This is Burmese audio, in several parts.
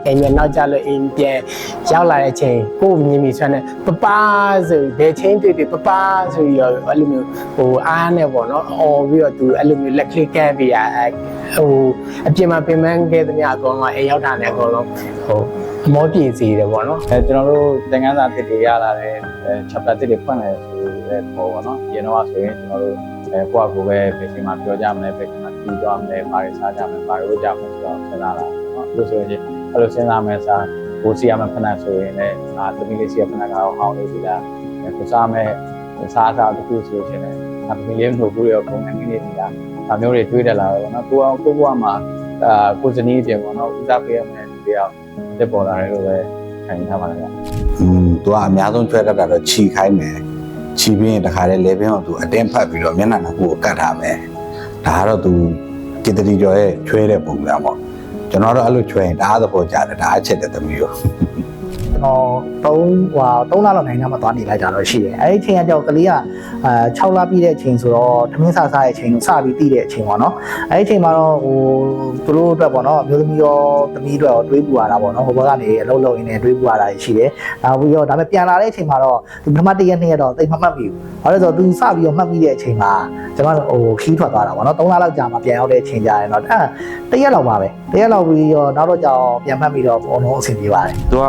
အိမ်နောက်ကြလို့အိမ်ပြန်ရောက်လာတဲ့အချိန်ကိုမြင်မိဆွမ်းနဲ့ပပဆိုဘယ်ချင်းတွေ့ပပဆိုပြီးတော့အဲ့လိုမျိုးဟိုအားနဲ့ပေါ့နော်အော်ပြီးတော့သူအဲ့လိုမျိုးလက်ကလစ်ကဲပြီးဟိုအပြင်မှာပင်ပန်းခဲ့သမျှအကောင်ကအိမ်ရောက်တာနဲ့အကောင်လုံးဟိုအမောပြေစီတယ်ပေါ့နော်ကျွန်တော်တို့သင်ခန်းစာတစ်တွေရလာတဲ့ chapter တစ်တွေဖွင့်လာဆိုတဲ့ပေါ်ပေါ့နော်ဒီတော့ဆိုရင်ကျွန်တော်တို့ကိုယ့်အကူပဲဘယ်ချိန်မှာပြောကြမလဲဘယ်ချိန်မှာပြီးသွားမလဲဘာတွေစားကြမလဲဘာတွေလုပ်ကြမလဲဆိုတော့စဉ်းစားလာနော်လို့ဆိုရင်အဲ့လိုစဉ်းစားမယ်စားကိုစီရမယ်ဖဏဆိုရင်လည်းသမီးလေးစီရဖဏကတော့ဟောင်းလေးစီလားကိုစားမယ်စားတခုဆိုရင်လည်းသမီးလေးတို့ကိုရောပုံနေနေနေတာဒါမျိုးတွေတွေးတယ်လာတော့နော်ကိုဘွားမှာကိုစနီးပြင်ပေါ့နော်ဦးစားပေးရမယ်ဒီတယောက်တက်ပေါ်လာတယ်လို့ပဲခံထားပါလားသူကအများဆုံးချွဲတတ်တာတော့ခြီခိုင်းမယ်ခြီပြီးရင်တခါလေလေပင်အောင်သူအတင်းဖတ်ပြီးတော့မျက်နှာကိုကတ်ထားမယ်ဒါကတော့သူကစ်တရီကျော်ရဲ့ချွဲတဲ့ပုံစံပေါ့ကျွန်တော်တို့အဲ့လိုချွဲရင်ဒါအသဘောကျတယ်ဒါအချက်တဲ့သမီးကိုကျွန်တော်3လလောက်နိုင်မှသွားနေလိုက်တာတော့ရှိတယ်အဲ့ဒီအချိန်ကကြောက်ကလေးက6လပြည့်တဲ့အချိန်ဆိုတော့သမင်းစားတဲ့အချိန်ကိုစပြီးတည်တဲ့အချိန်ပေါ့နော်အဲ့ဒီအချိန်မှာတော့ဟိုသူတို့အတွက်ပေါ့နော်အမျိုးသမီးရောသမီးတွေရောတွေးပူရတာပေါ့နော်ဟိုဘက်ကနေအလုပ်လုပ်ရင်းနဲ့တွေးပူရတာရှိတယ်နောက်ပြီးတော့ဒါပေမဲ့ပြန်လာတဲ့အချိန်မှာတော့ဒီပထမ1ရက်2ရက်တော့သိမမှတ်မိဘူးဘာလို့လဲဆိုတော့သူစပြီးတော့မှတ်မိတဲ့အချိန်မှာကျွန်တော်ဟိုခီးထွက်သွားတာပေါ့နော်3လလောက်ကြာမှပြန်ရောက်တဲ့အချိန်ကြာရင်တော့အဲ့1ရက်လောက်ပါပဲ1ရက်လောက်ပြီးတော့နောက်တော့ကြာပြန်မှတ်ပြီးတော့ဘုံလုံးအဆင်ပြေပါတယ်သူက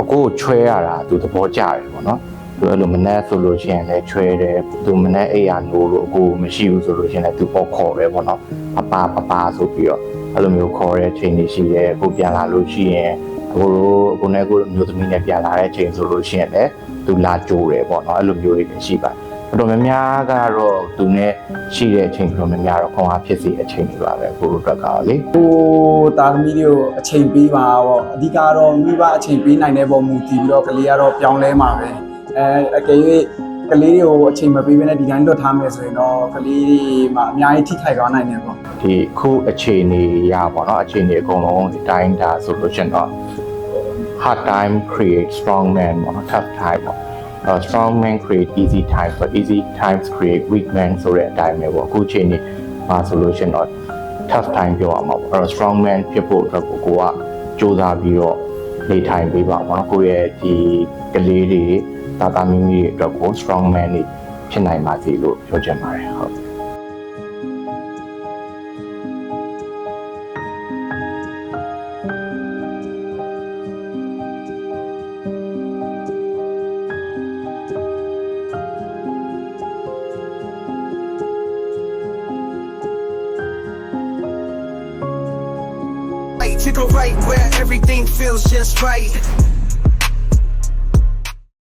အကိုကိုချွဲရတာသူသဘောကျတယ်ပေါ့နော်သူအဲ့လိုမနဲ့ဆိုလို့ရှိရင်လည်းချွဲတယ်သူမနဲ့အိယာနိုးလို့အကိုမရှိဘူးဆိုလို့ရှိရင်လည်းသူပေါ်ခေါ်တယ်ပေါ့နော်ပပဆိုပြီးတော့အဲ့လိုမျိုးခေါ်တဲ့ချိန်တွေရှိတယ်အခုပြန်လာလို့ရှိရင်အခုနဲ့ကိုမျိုးသမီးနဲ့ပြန်လာတဲ့ချိန်ဆိုလို့ရှိရင်လည်းသူလာကြိုးတယ်ပေါ့နော်အဲ့လိုမျိုးတွေရှိပါတယ်တော်တော်များများကတော့သူနဲ့ရှိတဲ့အချိန်တော်တော်များများတော့ခွန်အားဖြစ်စေအချိန်တွေပါပဲကိုတို့အတွက်ကလေဟိုတာသမီးတွေကိုအချိန်ပေးပါပေါ့အဓိကတော့မိဘအချိန်ပေးနိုင်တဲ့ပုံမူတည်ပြီးတော့ကလေးကတော့ပြောင်းလဲမှာပဲအကယ်၍ကလေးတွေကိုအချိန်မပေးဘဲနဲ့ဒီတိုင်းလွတ်ထားမယ်ဆိုရင်တော့ကလေးတွေမှာအများကြီးထိခိုက်သွားနိုင်တယ်ပေါ့ဒီခုအခြေအနေရပါတော့အခြေအနေအကုန်လုံးဒီတိုင်းဒါဆိုလို့ရှင်တော့ hard time create strong man ပေါ့ tough time ပေါ့strong men create easy times but easy times create weak men ဆိုတဲ့အတိုင်းပဲပေါ့အခုချိန်นี้မှာဆိုလို့ရှင်တော့ tough time ပြောရမှာပေါ့အဲ့တော့ strong man ဖြစ်ဖို့အတွက်ကိုကစူးစမ်းပြီးတော့နေထိုင်ပေးပါပေါ့နော်ကိုယ့်ရဲ့ဒီကလေးတွေတာမီတွေအတွက်ကို strong man တွေဖြစ်နိုင်ပါစေလို့ပြောချင်ပါတယ်ဟုတ်to go right where everything feels just right.